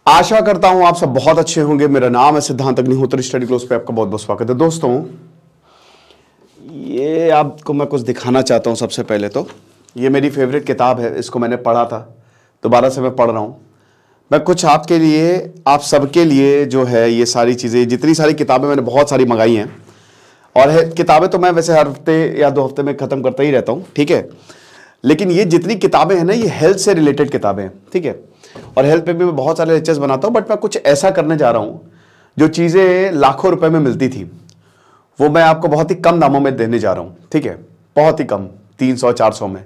आशा करता हूं आप सब बहुत अच्छे होंगे। मेरा नाम है सिद्धांत अग्निहोत्री, स्टडी क्लोज पे आपका बहुत बहुत स्वागत है। दोस्तों, ये आपको मैं कुछ दिखाना चाहता हूं। सबसे पहले तो ये मेरी फेवरेट किताब है, इसको मैंने पढ़ा था, दोबारा से मैं पढ़ रहा हूं। मैं कुछ आपके लिए, आप सबके लिए जो है ये सारी चीज़ें, जितनी सारी किताबें मैंने बहुत सारी मंगाई हैं, और किताबें तो मैं वैसे हर हफ्ते या 2 हफ्ते में ख़त्म करता ही रहता हूँ, ठीक है। लेकिन ये जितनी किताबें हैं ना, ये हेल्थ से रिलेटेड किताबें हैं, ठीक है। और हेल्थ पे भी मैं बहुत सारे लेक्चर्स बनाता हूँ, बट मैं कुछ ऐसा करने जा रहा हूँ जो चीज़ें लाखों रुपए में मिलती थी, वो मैं आपको बहुत ही कम दामों में देने जा रहा हूँ, ठीक है। बहुत ही कम, 300-400 में।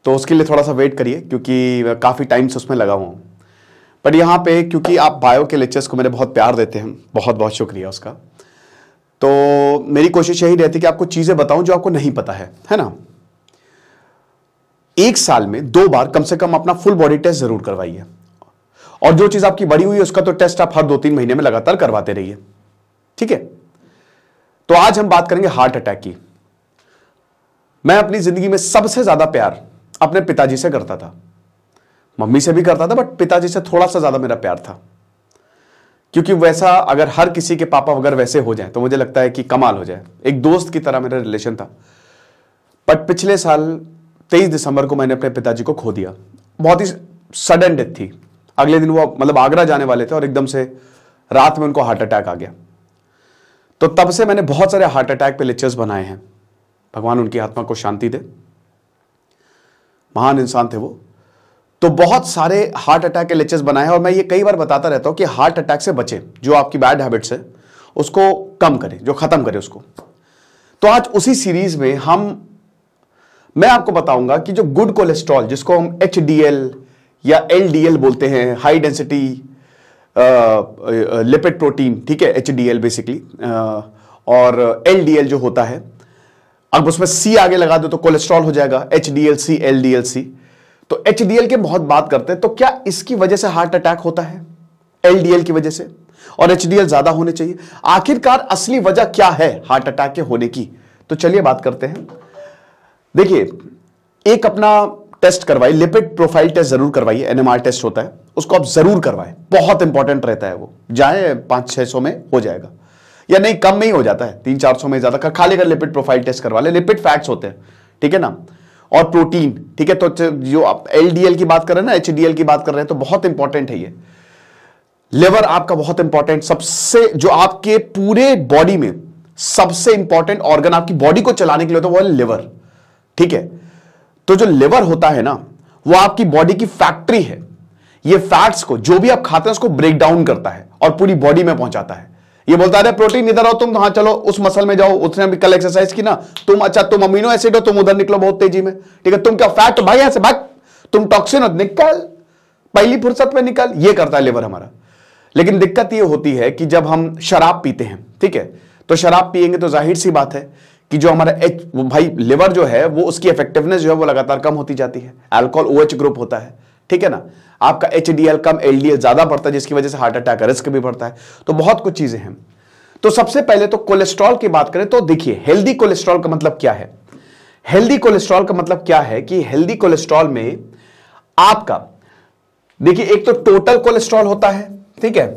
तो उसके लिए थोड़ा सा वेट करिए, क्योंकि काफ़ी टाइम से उसमें लगा हुआ हूँ। बट यहाँ पे क्योंकि आप बायो के लेक्चर्स को मेरे बहुत प्यार देते हैं, बहुत बहुत शुक्रिया उसका। तो मेरी कोशिश यही रहती है कि आपको चीज़ें बताऊँ जो आपको नहीं पता है ना। 1 साल में 2 बार कम से कम अपना फुल बॉडी टेस्ट जरूर करवाइए, और जो चीज आपकी बड़ी हुई है उसका तो टेस्ट आप हर 2-3 महीने में लगातार करवाते रहिए, ठीक है। तो आज हम बात करेंगे हार्ट अटैक की। मैं अपनी जिंदगी में सबसे ज्यादा प्यार अपने पिताजी से करता था, मम्मी से भी करता था, बट पिताजी से थोड़ा सा ज्यादा मेरा प्यार था, क्योंकि वैसा अगर हर किसी के पापा वगैरह वैसे हो जाए तो मुझे लगता है कि कमाल हो जाए। एक दोस्त की तरह मेरा रिलेशन था। बट पिछले साल 23 दिसंबर को मैंने अपने पिताजी को खो दिया। बहुत ही सडन डेथ थी। अगले दिन वो मतलब आगरा जाने वाले थे और एकदम से रात में उनको हार्ट अटैक आ गया। तो तब से मैंने बहुत सारे हार्ट अटैक पे लेक्चर्स बनाए हैं। भगवान उनकी आत्मा को शांति दे, महान इंसान थे वो। तो बहुत सारे हार्ट अटैक के लेक्चर्स बनाए हैं, और मैं ये कई बार बताता रहता हूं कि हार्ट अटैक से बचे, जो आपकी बैड हैबिट्स है उसको कम करें, जो खत्म करे उसको। तो आज उसी सीरीज में मैं आपको बताऊंगा कि जो गुड कोलेस्ट्रॉल, जिसको हम HDL या LDL बोलते हैं, हाई डेंसिटी लिपिड प्रोटीन, ठीक है, HDL बेसिकली, और LDL जो होता है, अब उसमें C आगे लगा दो तो कोलेस्ट्रॉल हो जाएगा, HDLC LDLC। तो HDL के बहुत बात करते हैं। तो क्या इसकी वजह से हार्ट अटैक होता है? LDL की वजह से, और HDL ज्यादा होने चाहिए। आखिरकार असली वजह क्या है हार्ट अटैक के होने की? तो चलिए बात करते हैं। देखिए, एक अपना टेस्ट करवाइए, लिपिड प्रोफाइल टेस्ट जरूर करवाइए, NMR टेस्ट होता है, उसको आप जरूर करवाएं, बहुत इंपॉर्टेंट रहता है वो। जाए 500-600 में हो जाएगा, या नहीं कम में ही हो जाता है, 300-400 में ज्यादा। खाली अगर लिपिड प्रोफाइल टेस्ट करवा ले, लिपिड फैट्स होते हैं, ठीक है ना, और प्रोटीन, ठीक है। तो जो आप LDL की बात कर रहे हैं ना, HDL की बात कर रहे हैं, तो बहुत इंपॉर्टेंट है ये। लिवर आपका बहुत इंपॉर्टेंट, सबसे जो आपके पूरे बॉडी में सबसे इंपॉर्टेंट ऑर्गन आपकी बॉडी को चलाने के लिए होता है, वो है लिवर, ठीक है। तो जो लिवर होता है ना, वो आपकी बॉडी की फैक्ट्री है। ये फैट्स को, जो भी आप खाते हैं, उसको ब्रेक डाउन करता है और पूरी बॉडी में पहुंचाता है। ये बोलता है प्रोटीन इधर आओ तुम, हाँ चलो उस मसल में जाओ, उसने भी कल एक्सरसाइज की ना तुम, अच्छा तुम अमीनो एसिड हो, तुम उधर निकलो बहुत तेजी में, ठीक है। तुम क्या फैट हो भाई, यहां से भाग, तुम टॉक्सिन हो, निकल पहली फुर्सत में निकल, ये करता है लिवर हमारा। लेकिन दिक्कत ये होती है कि जब हम शराब पीते हैं, ठीक है, तो शराब पिएंगे तो जाहिर सी बात है कि जो हमारा भाई लिवर जो है, वो उसकी इफेक्टिवनेस जो है वो लगातार कम होती जाती है। अल्कोहल OH ग्रुप होता है, ठीक है ना। आपका HDL कम, LDL ज्यादा बढ़ता है, जिसकी वजह से हार्ट अटैक का रिस्क भी बढ़ता है। तो बहुत कुछ चीजें हैं। तो सबसे पहले तो कोलेस्ट्रॉल की बात करें तो देखिए, हेल्दी कोलेस्ट्रॉल का मतलब क्या है? हेल्दी कोलेस्ट्रॉल का मतलब क्या है कि हेल्दी कोलेस्ट्रॉल में आपका, देखिए, एक तो टोटल कोलेस्ट्रॉल होता है, ठीक है,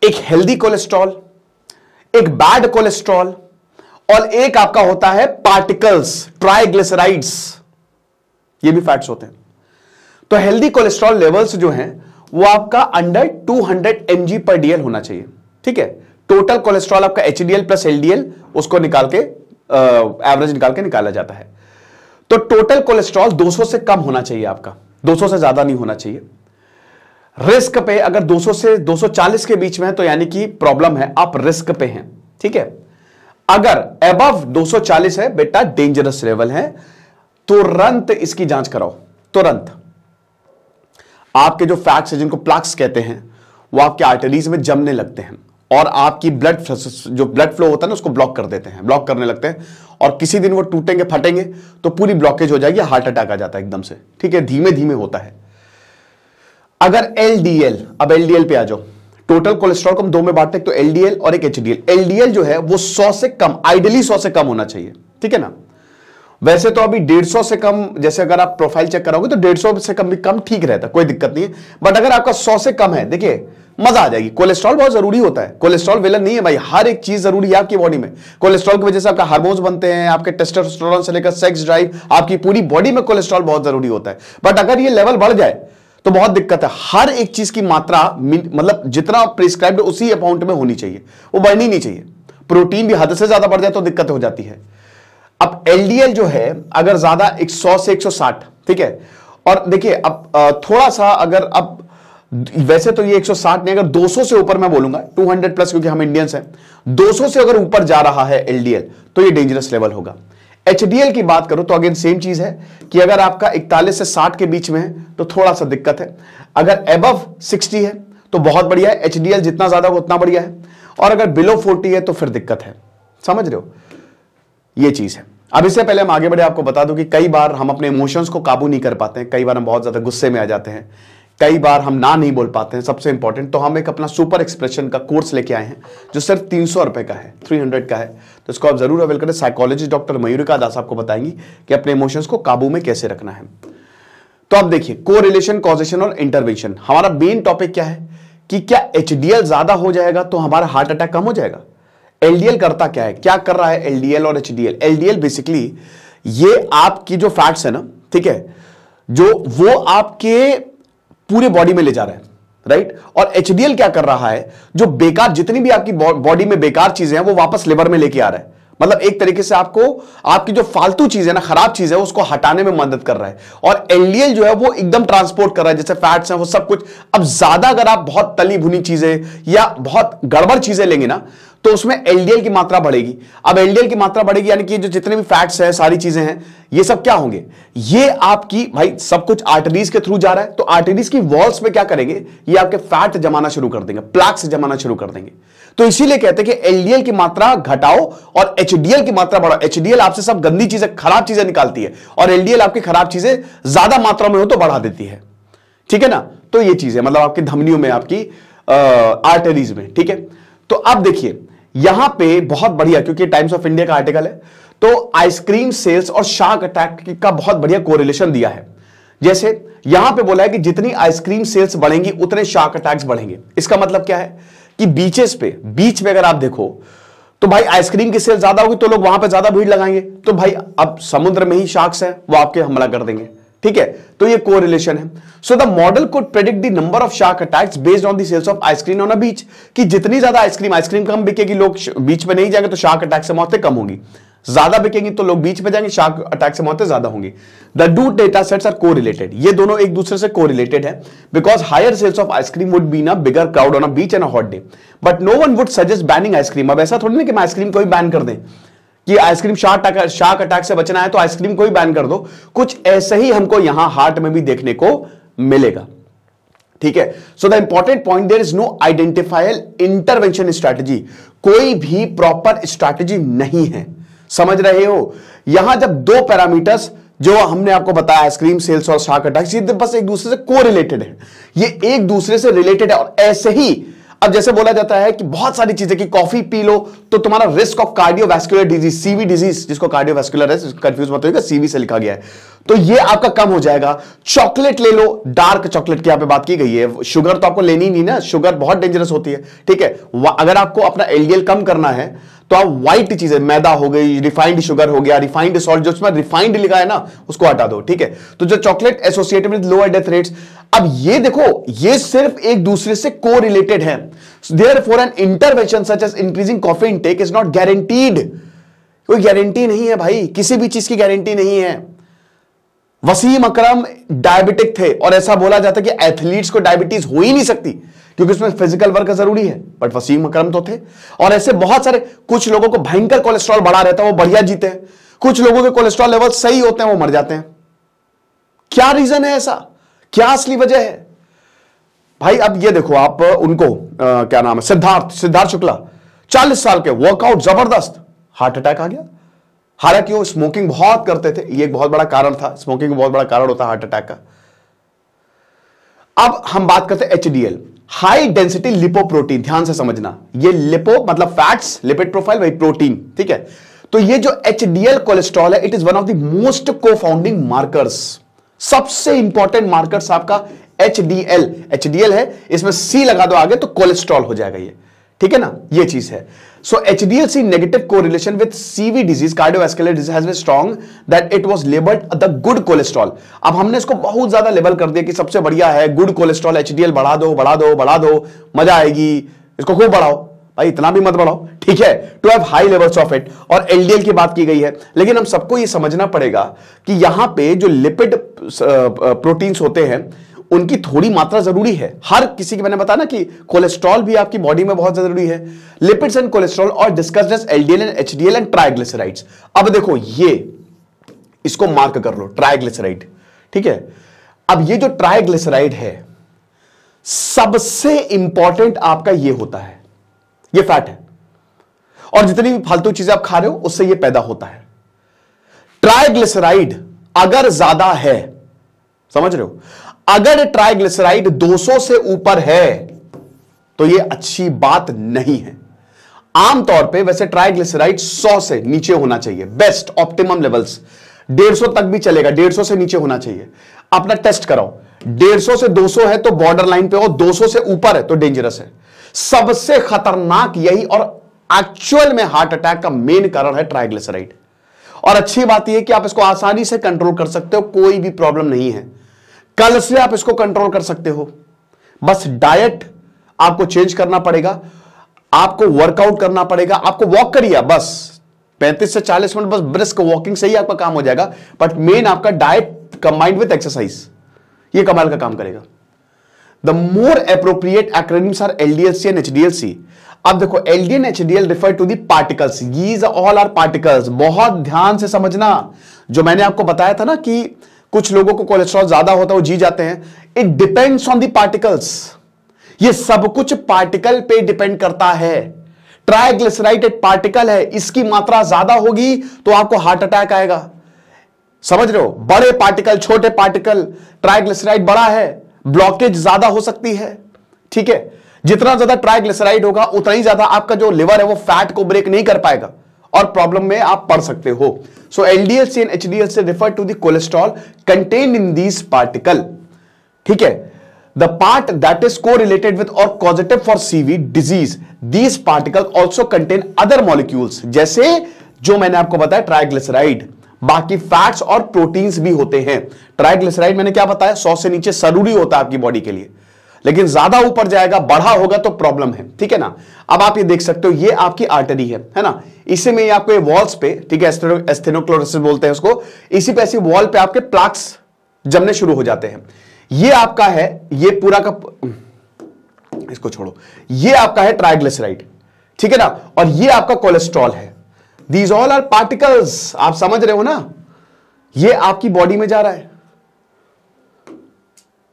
एक हेल्दी कोलेस्ट्रॉल, एक बैड कोलेस्ट्रॉल, और एक आपका होता है पार्टिकल्स, ट्राइग्लिसराइड्स, ये भी फैट्स होते हैं। तो हेल्दी कोलेस्ट्रॉल लेवल्स जो हैं वो आपका अंडर 200 mg/dl होना चाहिए, ठीक है। टोटल कोलेस्ट्रॉल आपका HDL प्लस LDL, उसको निकाल के एवरेज निकाल के निकाला जाता है। तो टोटल कोलेस्ट्रॉल 200 से कम होना चाहिए आपका, 200 से ज्यादा नहीं होना चाहिए। रिस्क पे अगर 200 से 240 के बीच में है तो यानी कि प्रॉब्लम है, आप रिस्क पे हैं, ठीक है। अगर अबव 240 है बेटा, डेंजरस लेवल है, तुरंत इसकी जांच कराओ, तुरंत। आपके जो फैट्स है, जिनको प्लाक्स कहते हैं, वो आपके आर्टरीज में जमने लगते हैं, और आपकी जो ब्लड फ्लो होता है ना, उसको ब्लॉक कर देते हैं, ब्लॉक करने लगते हैं, और किसी दिन वो टूटेंगे, फटेंगे, तो पूरी ब्लॉकेज हो जाएगी, हार्ट अटैक आ जाता है एकदम से, ठीक है। धीमे धीमे होता है। अगर LDL, अब LDL पे आ जाओ, टोटल कोलेस्ट्रॉल को हम 2 में बांटते हैं, तो LDL और एक HDL। LDL जो है वो 100 से कम, आइडियली 100 से कम होना चाहिए, ठीक है ना। वैसे तो अभी 150 से कम, जैसे अगर आप प्रोफाइल चेक कराओगे तो 150 से कम भी कम ठीक रहता है, कोई दिक्कत नहीं है। बट अगर आपका 100 से कम है, देखिए मजा आ जाएगी। कोलेस्ट्रॉल बहुत जरूरी होता है, कोलेस्ट्रॉल विलन नहीं है भाई, हर एक चीज जरूरी है आपकी बॉडी में। कोलेस्ट्रॉल की वजह से आपका हार्मोन्स बनते हैं, आपके टेस्टोस्टेरोन से लेकर सेक्स ड्राइव, आपकी पूरी बॉडी में कोलेस्ट्रॉल बहुत जरूरी होता है। बट अगर ये लेवल बढ़ जाए तो बहुत दिक्कत है। हर एक चीज की मात्रा मतलब जितना प्रिस्क्राइब्ड उसी अमाउंट में होनी चाहिए, वो बढ़नी नहीं चाहिए। प्रोटीन भी हद से ज्यादा बढ़ जाए तो दिक्कत हो जाती है। अब एलडीएल जो है अगर ज्यादा 100 से 160, ठीक है, और देखिए अब थोड़ा सा अगर अब वैसे तो ये 160 नहीं, अगर 200 से ऊपर मैं बोलूंगा 200 प्लस, क्योंकि हम इंडियंस हैं, 200 से अगर ऊपर जा रहा है एलडीएल तो ये डेंजरस लेवल होगा। एचडीएल की बात करो तो अगेन सेम चीज है कि अगर आपका 41 से 60 के बीच में है तो थोड़ा सा दिक्कत है, अगर अबव 60 है तो बहुत बढ़िया है, एचडीएल जितना ज्यादा हो उतना बढ़िया है, और अगर बिलो 40 है तो फिर दिक्कत है। समझ रहे हो, ये चीज है। अब इससे पहले हम आगे बढ़े, आपको बता दूं कि कई बार हम अपने इमोशंस को काबू नहीं कर पाते हैं, कई बार हम बहुत ज्यादा गुस्से में आ जाते हैं, कई बार हम ना नहीं बोल पाते हैं। सबसे इंपॉर्टेंट तो हम एक अपना सुपर एक्सप्रेशन का कोर्स लेके आए हैं जो सिर्फ 300 रुपए का है, 300 का है, तो इसको आप जरूर अवेल करें। साइकोलॉजिस्ट डॉक्टर मयूरिका दास आपको बताएंगी कि अपने इमोशंस को काबू में कैसे रखना है। तो अब देखिए कोरिलेशन, कॉजेशन और इंटरवेंशन। हमारा मेन टॉपिक क्या है कि क्या एचडीएल ज्यादा हो जाएगा तो हमारा हार्ट अटैक कम हो जाएगा। एलडीएल करता क्या है, क्या कर रहा है एलडीएल और एचडीएल। एलडीएल बेसिकली ये आपकी जो फैट्स है ना, ठीक है, जो वो आपके पूरे बॉडी में ले जा रहा है, राइट। और एचडीएल क्या कर रहा है, जो बेकार जितनी भी आपकी बॉडी में बेकार चीजें हैं वो वापस लिवर में लेके आ रहा है। मतलब एक तरीके से आपको आपकी जो फालतू चीज है ना, खराब चीज है, उसको हटाने में मदद कर रहा है। और एलडीएल जो है वो एकदम ट्रांसपोर्ट कर रहा है, जैसे फैट्स हैं वो सब कुछ। अब ज्यादा अगर आप बहुत तली भुनी चीजें या बहुत गड़बड़ चीजें लेंगे ना तो उसमें एलडीएल की मात्रा बढ़ेगी। अब एलडीएल की मात्रा बढ़ेगी यानी कि जो जितने भी फैट्स हैं, सारी चीजें हैं, ये सब क्या होंगे, ये आपकी भाई सब कुछ आर्टरीज के थ्रू जा रहा है, तो आर्टरीज की वॉल्स में क्या करेंगे, ये आपके फैट जमाना शुरू कर देंगे, प्लैक्स जमाना शुरू कर देंगे। तो इसीलिए कहते हैं कि एलडीएल की मात्रा घटाओ और एचडीएल की मात्रा बढ़ाओ। एचडीएल आपसे सब गंदी चीजें, खराब चीजें निकालती है, और एलडीएल आपकी खराब चीजें ज्यादा मात्रा में हो तो बढ़ा देती है, ठीक है ना। तो ये चीज है, मतलब आपकी धमनियों में, आपकी आर्टरीज में, ठीक है। तो अब देखिए यहां पे बहुत बढ़िया, क्योंकि टाइम्स ऑफ इंडिया का आर्टिकल है, तो आइसक्रीम सेल्स और शार्क अटैक का बहुत बढ़िया कोरिलेशन दिया है। जैसे यहां पे बोला है कि जितनी आइसक्रीम सेल्स बढ़ेंगी उतने शार्क अटैक्स बढ़ेंगे। इसका मतलब क्या है कि बीचेस पे, बीच पे अगर आप देखो तो भाई आइसक्रीम की सेल ज्यादा होगी तो लोग वहां पे ज्यादा भीड़ लगाएंगे, तो भाई अब समुद्र में ही शार्क्स हैं, वो आपके हमला कर देंगे, ठीक है। तो ये कोरिलेशन है। So the model could predict the number of shark attacks based on the sales of ice cream on a beach, कि जितनी ज्यादा आइसक्रीम कम बिकेगी, लोग बीच में नहीं जाएंगे तो शार्क अटैक से मौतें कम होंगी, ज्यादा बिकेंगी तो लोग बीच में जाएंगे, शार्क अटैक से मौतें ज्यादा होंगी। The two data sets are correlated, ये दोनों एक दूसरे से कोरिलेटेड है, because higher sales of ice cream would be ना bigger crowd on a beach and a hot day, but no one would suggest banning ice cream. अब ऐसा थोड़ी ना कि मैं आइसक्रीम को ही बैन कर दें, कि आइसक्रीम शार्क अटैक से बचना है तो आइसक्रीम को ही बैन कर दो। कुछ ऐसे ही हमको यहां हार्ट में भी देखने को मिलेगा, ठीक है। So the important point, there is no identifiable intervention strategy, कोई भी प्रॉपर स्ट्रैटेजी नहीं है, समझ रहे हो। यहां जब दो पैरामीटर्स जो हमने आपको बताया, आइसक्रीम सेल्स और शार्क अटैक्स, ये बस एक दूसरे से कोरिलेटेड है, ये एक दूसरे से रिलेटेड है। और ऐसे ही अब जैसे बोला जाता है कि बहुत सारी चीजें, कि कॉफी पी लो तो तुम्हारा risk of cardiovascular disease, CV disease, जिसको कार्डियोवैस्कुलर है, कंफ्यूज मत होइएगा, सीवी से लिखा गया है, तो ये आपका कम हो जाएगा। चॉकलेट ले लो, डार्क चॉकलेट की यहां पे बात की गई है, शुगर तो आपको लेनी नहीं ना, शुगर बहुत डेंजरस होती है, ठीक है। अगर आपको अपना एलडीएल कम करना है तो आप व्हाइट चीजें, मैदा हो गई, रिफाइंड शुगर हो गया, रिफाइंड सॉल्ट, जो उसमें रिफाइंड लिखा है ना उसको हटा दो, ठीक है। तो जो chocolate associated with lower death rates, अब ये देखो ये सिर्फ एक दूसरे से कोरिलेटेड है। Therefore an intervention such as increasing coffee intake is not guaranteed, कोई गारंटी नहीं है भाई, किसी भी चीज की गारंटी नहीं है। वसीम अकरम डायबिटिक थे और ऐसा बोला जाता है कि एथलीट्स को डायबिटीज हो ही नहीं सकती क्योंकि उसमें फिजिकल वर्क जरूरी है, बट वसीम अकरम तो थे। और ऐसे बहुत सारे, कुछ लोगों को भयंकर कोलेस्ट्रॉल बढ़ा रहता है, वो बढ़िया जीते हैं, कुछ लोगों के कोलेस्ट्रॉल लेवल सही होते हैं, वो मर जाते हैं। क्या रीजन है ऐसा, क्या असली वजह है भाई? अब ये देखो आप उनको क्या नाम है, सिद्धार्थ शुक्ला, 40 साल के, वर्कआउट जबरदस्त, हार्ट अटैक आ गया। हालांकि वो स्मोकिंग बहुत करते थे, ये एक बहुत बड़ा कारण था, स्मोकिंग बहुत बड़ा कारण होता है हार्ट अटैक का। अब हम बात करते हैं एचडीएल, हाई डेंसिटी लिपोप्रोटीन। ध्यान से समझना, ये लिपो मतलब फैट्स, लिपिड प्रोफाइल, वही प्रोटीन, ठीक है। तो ये जो एचडीएल कोलेस्ट्रॉल है, it is one of the most को फाउंडिंग मार्कर्स, सबसे इंपॉर्टेंट मार्कर्स आपका एचडीएल। एचडीएल है, इसमें सी लगा दो आगे तो कोलेस्ट्रॉल हो जाएगा ये, ठीक है ना, ये चीज है। So HDL C negative correlation with CV disease, cardiovascular disease has been strong that it was labelled the good cholesterol. अब हमने इसको बहुत ज्यादा लेबल कर दिया कि सबसे बढ़िया है गुड कोलेस्ट्रॉल, एचडीएल बढ़ा दो बढ़ा दो बढ़ा दो, मजा आएगी, इसको खूब बढ़ाओ। भाई इतना भी मत बढ़ाओ, ठीक है, to have high levels of it. और एलडीएल की बात की गई है, लेकिन हम सबको ये समझना पड़ेगा कि यहां पे जो लिपिड प्रोटीन्स होते हैं उनकी थोड़ी मात्रा जरूरी है। हर किसी की, मैंने बताया ना कि कोलेस्ट्रॉल भी आपकी बॉडी में बहुत जरूरी है। लिपिड्स एंड कोलेस्ट्रॉल और discussed as LDL and HDL and triglycerides. अब देखो ये, इसको मार्क कर लो, ट्राइग्लिसराइड, ठीक है। अब ये जो ट्राइग्लिसराइड है, सबसे इंपॉर्टेंट आपका ये होता है, ये फैट है, और जितनी भी फालतू चीजें आप खा रहे हो उससे ये पैदा होता है। ट्राइग्लिसराइड अगर ज्यादा है, समझ रहे हो, अगर ट्राइग्लिसराइड 200 से ऊपर है तो ये अच्छी बात नहीं है। आमतौर पे वैसे ट्राइग्लिसराइड 100 से नीचे होना चाहिए, बेस्ट ऑप्टिमम लेवल्स। 150 तक भी चलेगा, 150 से नीचे होना चाहिए। अपना टेस्ट कराओ, 150 से 200 है तो बॉर्डर लाइन पे हो, 200 से ऊपर है तो डेंजरस है। सबसे खतरनाक यही, और एक्चुअल में हार्ट अटैक का मेन कारण है ट्राइग्लिसराइड। और अच्छी बात यह कि आप इसको आसानी से कंट्रोल कर सकते हो, कोई भी प्रॉब्लम नहीं है। कल से आप इसको कंट्रोल कर सकते हो, बस डाइट आपको चेंज करना पड़ेगा, आपको वर्कआउट करना पड़ेगा। आपको वॉक करिए बस 35 से 40 मिनट, बस ब्रिस्क वॉकिंग से ही आपका काम हो जाएगा। बट मेन आपका डाइट कंबाइंड विद एक्सरसाइज, ये कमाल का काम करेगा। The more appropriate acronyms are LDLC and HDLC. अब देखो, LDL HDL refer to the particles, these all are particles. बहुत ध्यान से समझना, जो मैंने आपको बताया था ना कि कुछ लोगों को कोलेस्ट्रॉल ज्यादा होता है, वो जी जाते हैं, it depends on the particles. ये सब कुछ पार्टिकल पे डिपेंड करता है। ट्राइग्लिसराइड एक पार्टिकल है, इसकी मात्रा ज्यादा होगी तो आपको हार्ट अटैक आएगा, समझ रहे हो। बड़े पार्टिकल, छोटे पार्टिकल, ट्राइग्लिसराइड बड़ा है, ब्लॉकेज ज्यादा हो सकती है, ठीक है। जितना ज्यादा ट्राइग्लिसराइड होगा उतना ही ज्यादा आपका जो लिवर है वो फैट को ब्रेक नहीं कर पाएगा और प्रॉब्लम में आप पड़ सकते हो। So LDLC and HDLC refer to the cholesterol contained in these particle, ठीक है। The part that is correlated with और causative for CV disease, these particle also contain other molecules, जैसे जो मैंने आपको बताया ट्राइग्लिसराइड, बाकी फैट्स और प्रोटीन्स भी होते हैं। ट्राइग्लिसराइड मैंने क्या बताया, 100 से नीचे जरूरी होता है आपकी बॉडी के लिए, लेकिन ज्यादा ऊपर जाएगा, बढ़ा होगा तो प्रॉब्लम है, ठीक है ना। अब आप ये देख सकते हो, ये आपकी आर्टरी है ना, इसी में आपको वॉल्स पे, ठीक है, एस्थेनोक्लोरोसिस बोलते हैं उसको, इसी पे ऐसी वॉल पे आपके प्लाक्स जमने शुरू हो जाते हैं। ये आपका है, ये पूरा का, इसको छोड़ो, ये आपका है ट्राइग्लिसराइड, ठीक है ना, और ये आपका कोलेस्ट्रॉल है। दीज ऑल आर पार्टिकल्स, आप समझ रहे हो ना, ये आपकी बॉडी में जा रहा है।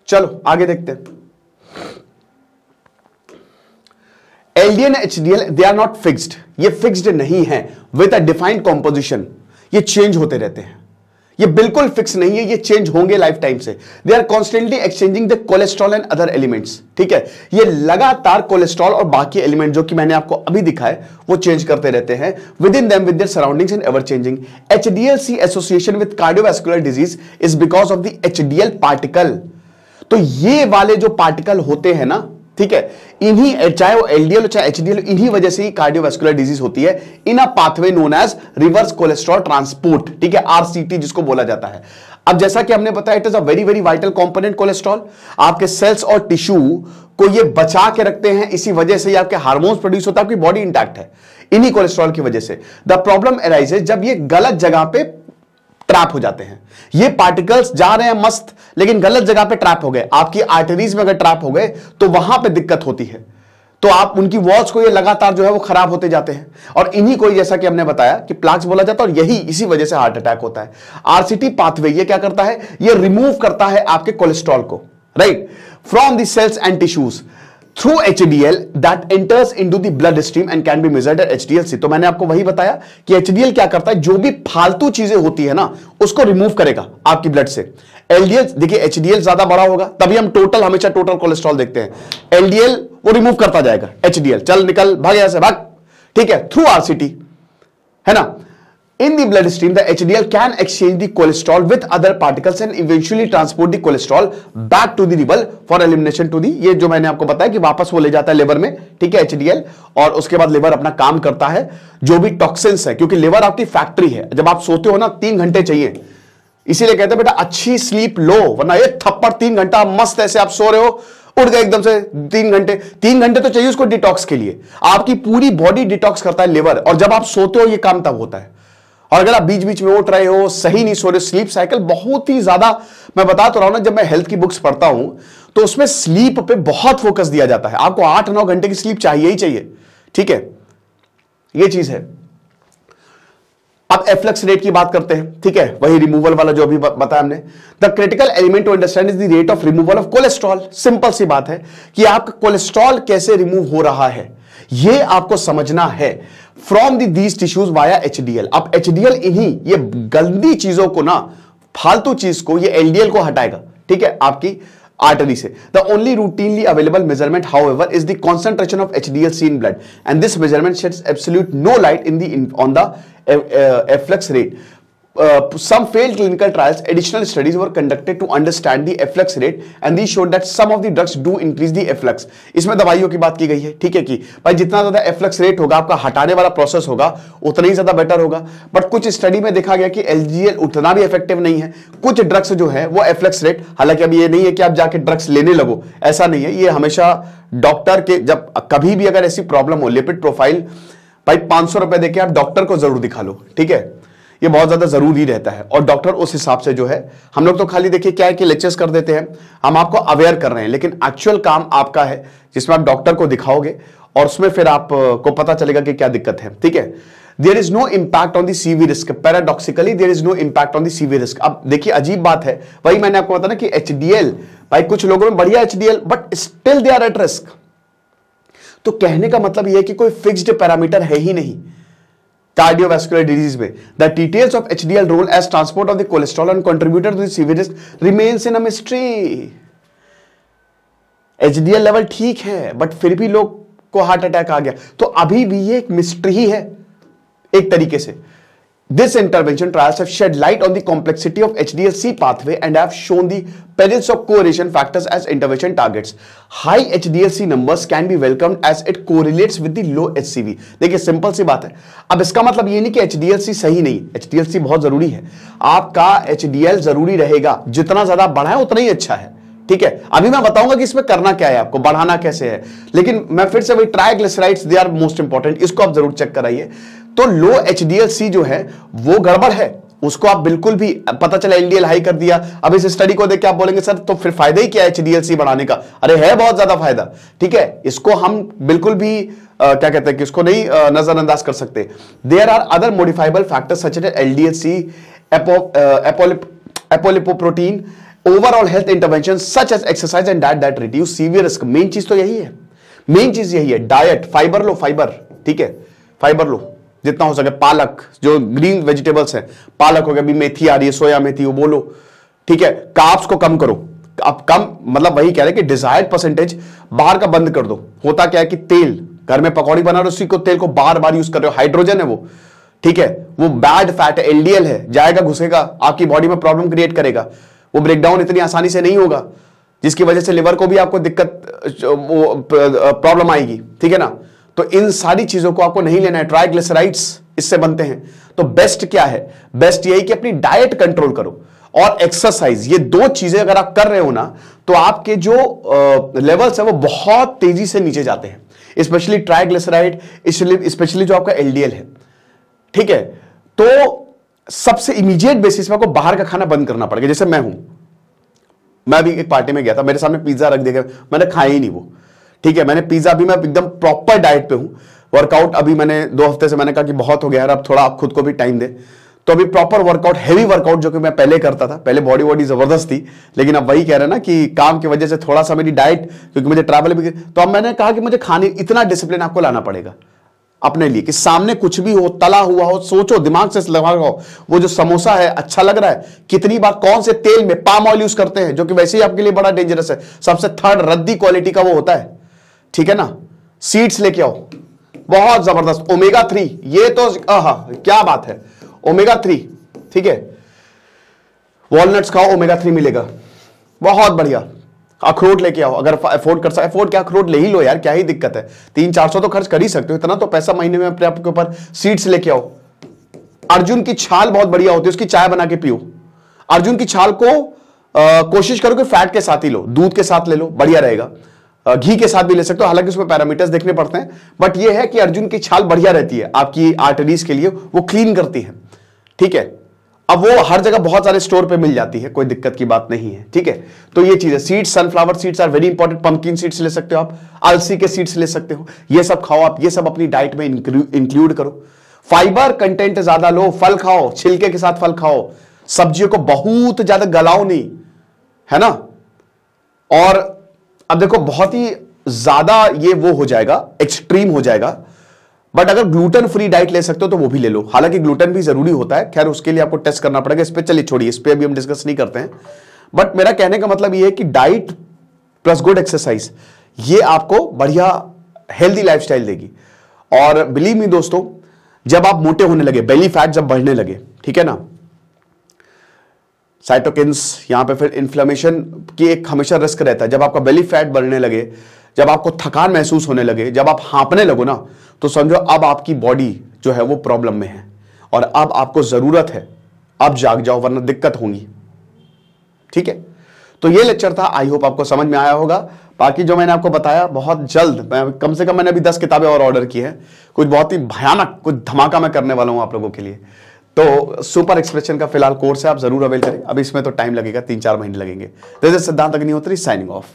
चलो आगे देखते हैं। LDL HDL they are not fixed, ये फिक्स्ड नहीं है विद अ डिफाइंड कॉम्पोजिशन, ये चेंज होते रहते हैं, ये बिल्कुल फिक्स नहीं है, ये चेंज होंगे लाइफ टाइम से। They are constantly exchanging the cholesterol and other elements, ठीक है। ये लगातार कोलेस्ट्रॉल और बाकी एलिमेंट जो कि मैंने आपको अभी दिखाए वो चेंज करते रहते हैं within them with their surroundings and ever changing. HDLC association with cardiovascular disease is because of the HDL particle. तो ये वाले जो पार्टिकल होते हैं ना, ठीक है, इन्हीं, चाहे वो एलडीएल चाहे एचडीएल, इन्हीं वजह से ही कार्डियोवैस्कुलर डिजीज होती है in a pathway known as reverse cholesterol transport, ठीक है, आरसीटी जिसको बोला जाता है। अब जैसा कि हमने बताया, it is a very very vital component cholesterol, आपके सेल्स और टिश्यू को ये बचा के रखते हैं, इसी वजह से आपके हार्मोन्स प्रोड्यूस होता है, आपकी बॉडी इंटैक्ट है इन्हीं कोलेस्ट्रॉल की वजह से। द प्रॉब्लम अराइजेस जब ये गलत जगह पे ट्रैप हो जाते हैं, ये पार्टिकल्स जा रहे हैं मस्त, लेकिन गलत जगह पे ट्रैप हो गए, आपकी आर्टरीज में अगर ट्रैप हो गए तो वहां पे दिक्कत होती है, तो आप उनकी वॉल्स को ये लगातार जो है वो खराब होते जाते हैं, और इन्हीं को जैसा कि हमने बताया कि प्लाक्स बोला जाता है, और यही इसी वजह से हार्ट अटैक होता है। आरसीटी पाथवे ये क्या करता है, ये रिमूव करता है आपके कोलेस्ट्रॉल को, right, from the cells and tissues through HDL that enters into the blood stream and can be measured at HDL-C। तो मैंने आपको वही बताया कि HDL क्या करता है, जो भी फालतू चीजें होती है ना उसको रिमूव करेगा आपकी ब्लड से। LDL, देखिए HDL ज्यादा बड़ा होगा तभी हम टोटल, हमेशा टोटल कोलेस्ट्रॉल देखते हैं। LDL वो रिमूव करता जाएगा, HDL चल निकल भाग, यहां से भाग, ठीक है, थ्रू RCT, है ना। In the bloodstream, the HDL can exchange the cholesterol with other particles and eventually transport the cholesterol back to the liver for elimination to the, ये जो मैंने आपको बताया कि वापस वो ले जाता है लिवर में, ठीक है, HDL, और उसके बाद लिवर अपना काम करता है जो भी टॉक्सिन्स है, क्योंकि लिवर आपकी फैक्ट्री है। जब आप सोते हो ना 3 घंटे चाहिए, इसीलिए कहते हैं बेटा अच्छी स्लीप लो, वरना एक थप्पड़ 3 घंटा मस्त ऐसे आप सो रहे हो, उठ गए एकदम से 3 घंटे, 3 घंटे तो चाहिए उसको डिटॉक्स के लिए। आपकी पूरी बॉडी डिटॉक्स करता है लिवर, और जब आप सोते हो ये काम तब होता है। और अगर आप बीच बीच में उठ रहे हो, सही नहीं सो रहे, स्लीप साइकिल बहुत ही ज्यादा, मैं बता तो रहा हूं ना, जब मैं हेल्थ की बुक्स पढ़ता हूं तो उसमें स्लीप पे बहुत फोकस दिया जाता है। आपको 8-9 घंटे की स्लीप चाहिए ही चाहिए, ठीक है, ये चीज है। अब एफ्लक्स रेट की बात करते हैं, ठीक है, वही रिमूवल वाला जो अभी बताया हमने। The critical element to understand is the rate of removal of cholesterol. Simple सी बात है कि आपका कोलेस्ट्रॉल कैसे रिमूव हो रहा है, ये आपको समझना है from these tissues via HDL। अब HDL इन्हीं ये गंदी चीजों को ना, फालतू चीज को, ये LDL को हटाएगा, ठीक है, आपकी आर्टरी से। The only routinely available measurement however is the concentration of HDL in blood, and this measurement sheds absolute no light on the efflux rate. Some failed clinical trials, additional studies were conducted to understand the efflux rate, and these showed that some of the drugs do increase the efflux. इसमें दवाइयों की बात की गई है, ठीक है, कि भाई जितना ज्यादा efflux rate होगा, आपका हटाने वाला प्रोसेस होगा, उतना ही ज्यादा बेटर होगा। बट कुछ स्टडी में देखा गया कि LDL उतना भी इफेक्टिव नहीं है। कुछ ड्रग्स जो है वो efflux rate, हालांकि अब ये नहीं है कि आप जाके ड्रग्स लेने लगो, ऐसा नहीं है, ये हमेशा डॉक्टर के, जब कभी भी अगर ऐसी प्रॉब्लम हो, लिपिड प्रोफाइल, भाई 500 रुपए देके आप डॉक्टर को जरूर दिखा लो, ठीक है, ये बहुत ज्यादा जरूरी रहता है। और डॉक्टर उस हिसाब से जो है, हम लोग तो खाली देखिए क्या है कि लेक्चर्स कर देते हैं, हम आपको अवेयर कर रहे हैं, लेकिन एक्चुअल काम आपका है जिसमें आप डॉक्टर को दिखाओगे और उसमें फिर आपको पता चलेगा कि क्या दिक्कत है, ठीक है। There is no impact on the CV risk, paradoxically there is no impact on the CV risk. अब देखिए अजीब बात है, वही मैंने आपको बताया ना कि HDL, भाई कुछ लोगों में बढ़िया HDL, but still they are at risk. तो कहने का मतलब यह है कि कोई फिक्स्ड पैरामीटर है ही नहीं कार्डियोवैस्कुलर डिजीज में। The details of HDL role as transport of the cholesterol and contributor to the CV risk remains in a mystery. HDL level ठीक है, बट फिर भी लोग को हार्ट अटैक आ गया, तो अभी भी ये एक मिस्ट्री ही है एक तरीके से। This intervention trials have shed light on the complexity of HDL-C pathway and have shown the presence of correlation factors as intervention targets. High HDL-C numbers can be welcomed as it correlates with the low HCV. देखिए simple सी बात है। अब इसका मतलब ये नहीं कि HDL-C सही नहीं, HDL-C बहुत जरूरी है, आपका HDL जरूरी रहेगा, जितना ज्यादा बढ़ा है उतना ही अच्छा है, ठीक है। अभी मैं बताऊंगा कि इसमें करना क्या है, आपको बढ़ाना कैसे है, लेकिन मैं फिर से वही triglycerides they are most important, इसको आप जरूर चेक कराइए। तो लो HDL-C जो है वो गड़बड़ है, उसको आप बिल्कुल भी, पता चला LDL हाई कर दिया, अब इस स्टडी को देख के आप बोलेंगे सर तो फिर फायदा ही क्या है HDL-C बढ़ाने का? अरे है बहुत ज्यादा फायदा, ठीक है, इसको हम बिल्कुल भी क्या कहते हैं कि इसको नहीं नजरअंदाज कर सकते। There are other modifiable factors such as LDL-C, apolipoprotein, overall health intervention such as exercise and diet that reduce CV risk. Main चीज तो यही है, मेन चीज यही है, डाइट, फाइबर लो, फाइबर, ठीक है, फाइबर लो जितना हो सके, पालक, जो ग्रीन वेजिटेबल्स है, पालक हो गया, अभी मेथी आ रही है, सोया मेथी, वो बोलो, ठीक है, कार्ब्स को कम करो। अब कम मतलब वही कह रहे हैं कि डिजायर्ड परसेंटेज बाहर का बंद कर दो। होता क्या है कि तेल, घर में पकौड़ी बना रहे हो, उसी को तेल को बार बार यूज कर रहे हो, हाइड्रोजन है वो, ठीक है, वो बैड फैट है, LDL है, जाएगा घुसेगा आपकी बॉडी में, प्रॉब्लम क्रिएट करेगा, वो ब्रेकडाउन इतनी आसानी से नहीं होगा, जिसकी वजह से लिवर को भी आपको दिक्कत, प्रॉब्लम आएगी, ठीक है ना। तो इन सारी चीजों को आपको नहीं लेना है। ट्राइग्लिसराइड्स इससे बनते हैं, तो बेस्ट क्या है, बेस्ट यही कि अपनी डाइट कंट्रोल करो और एक्सरसाइज, ये दो चीजें अगर आप कर रहे हो ना, तो आपके जो लेवल्स है वो बहुत तेजी से नीचे जाते हैं, स्पेशली ट्राइग्लिसराइड, स्पेशली जो आपका LDL है, ठीक है। तो सबसे इमीडिएट बेसिस पे आपको बाहर का खाना बंद करना पड़ेगा। जैसे मैं अभी एक पार्टी में गया था, मेरे सामने पिज्जा रख दिया गया, मैंने खाया ही नहीं वो, ठीक है, मैंने पिज्जा, अभी मैं एकदम प्रॉपर डाइट पे हूं, वर्कआउट अभी मैंने 2 हफ्ते से मैंने कहा कि बहुत हो गया यार, अब थोड़ा आप खुद को भी टाइम दे, तो अभी प्रॉपर वर्कआउट, हैवी वर्कआउट जो कि मैं पहले करता था, पहले बॉडी जबरदस्त थी, लेकिन अब वही कह रहे हैं ना कि काम की वजह से थोड़ा सा मेरी डाइट, क्योंकि मुझे ट्रैवल भी, तो अब मैंने कहा कि मुझे खाने, इतना डिसिप्लिन आपको लाना पड़ेगा अपने लिए कि सामने कुछ भी हो, तला हुआ हो, सोचो, दिमाग से लगाओ, वो जो समोसा है अच्छा लग रहा है, कितनी बार कौन से तेल में, पाम ऑयल यूज करते हैं, जो कि वैसे ही आपके लिए बड़ा डेंजरस है, सबसे थर्ड रद्दी क्वालिटी का वो होता है, ठीक है ना। सीड्स लेके आओ, बहुत जबरदस्त, ओमेगा 3, ये तो क्या बात है, ओमेगा 3, ठीक है, वॉलनट्स खाओ, ओमेगा 3 मिलेगा, बहुत बढ़िया। अखरोट लेके आओ, अगर अफोर्ड कर सकते, अफोर्ड क्या, अखरोट ले ही लो यार, क्या ही दिक्कत है, 300-400 तो खर्च कर ही सकते हो, इतना तो पैसा महीने में अपने आपके ऊपर। सीड्स लेके आओ, अर्जुन की छाल बहुत बढ़िया होती है, उसकी चाय बना के पियो। अर्जुन की छाल को कोशिश करो कि फैट के साथ ही लो, दूध के साथ ले लो, बढ़िया रहेगा, घी के साथ भी ले सकते हो, हालांकि उसमें पैरामीटर्स देखने पड़ते हैं, बट ये है कि अर्जुन की छाल बढ़िया रहती है आपकी आर्टरीज के लिए, वो क्लीन करती है, ठीक है। अब वो हर जगह बहुत सारे स्टोर पे मिल जाती है, कोई दिक्कत की बात नहीं है, ठीक है। तो ये चीज है, seeds, sunflower seeds are very important, pumpkin seeds ले सकते हो आप, अलसी के सीड्स ले सकते हो, ये सब खाओ आप, ये सब अपनी डाइट में इंक्लूड करो। फाइबर कंटेंट ज्यादा लो, फल खाओ, छिलके के साथ फल खाओ, सब्जियों को बहुत ज्यादा गलाओ नहीं, है ना। और अब देखो बहुत ही ज्यादा ये वो हो जाएगा, एक्सट्रीम हो जाएगा, बट अगर ग्लूटेन फ्री डाइट ले सकते हो तो वो भी ले लो, हालांकि ग्लूटेन भी जरूरी होता है, खैर उसके लिए आपको टेस्ट करना पड़ेगा, इस पे चलिए छोड़िए, इस पे अभी हम डिस्कस नहीं करते हैं। बट मेरा कहने का मतलब ये है कि डाइट प्लस गुड एक्सरसाइज, ये आपको बढ़िया हेल्दी लाइफस्टाइल देगी। और बिलीव मी दोस्तों, जब आप मोटे होने लगे, बेली फैट जब बढ़ने लगे, ठीक है ना, साइटोकिन्स यहां पे, फिर इन्फ्लेमेशन की एक हमेशा रिस्क रहता है। जब आपका बेली फैट बढ़ने लगे, जब आपको थकान महसूस होने लगे, जब आप हाँपने लगो ना, तो समझो अब आपकी बॉडी जो है वो प्रॉब्लम में है और अब आपको जरूरत है, अब जाग जाओ वरना दिक्कत होगी, ठीक है। तो ये लेक्चर था, आई होप आपको समझ में आया होगा। बाकी जो मैंने आपको बताया, बहुत जल्द मैं कम से कम मैंने अभी 10 किताबें और ऑर्डर की है, कुछ बहुत ही भयानक, कुछ धमाका मैं करने वाला हूं आप लोगों के लिए। तो सुपर एक्सप्रेशन का फिलहाल कोर्स है, आप जरूर अवेल करें, अभी इसमें तो टाइम लगेगा, 3-4 महीने लगेंगे। दिस इज सिद्धांत अग्निहोत्री साइनिंग ऑफ।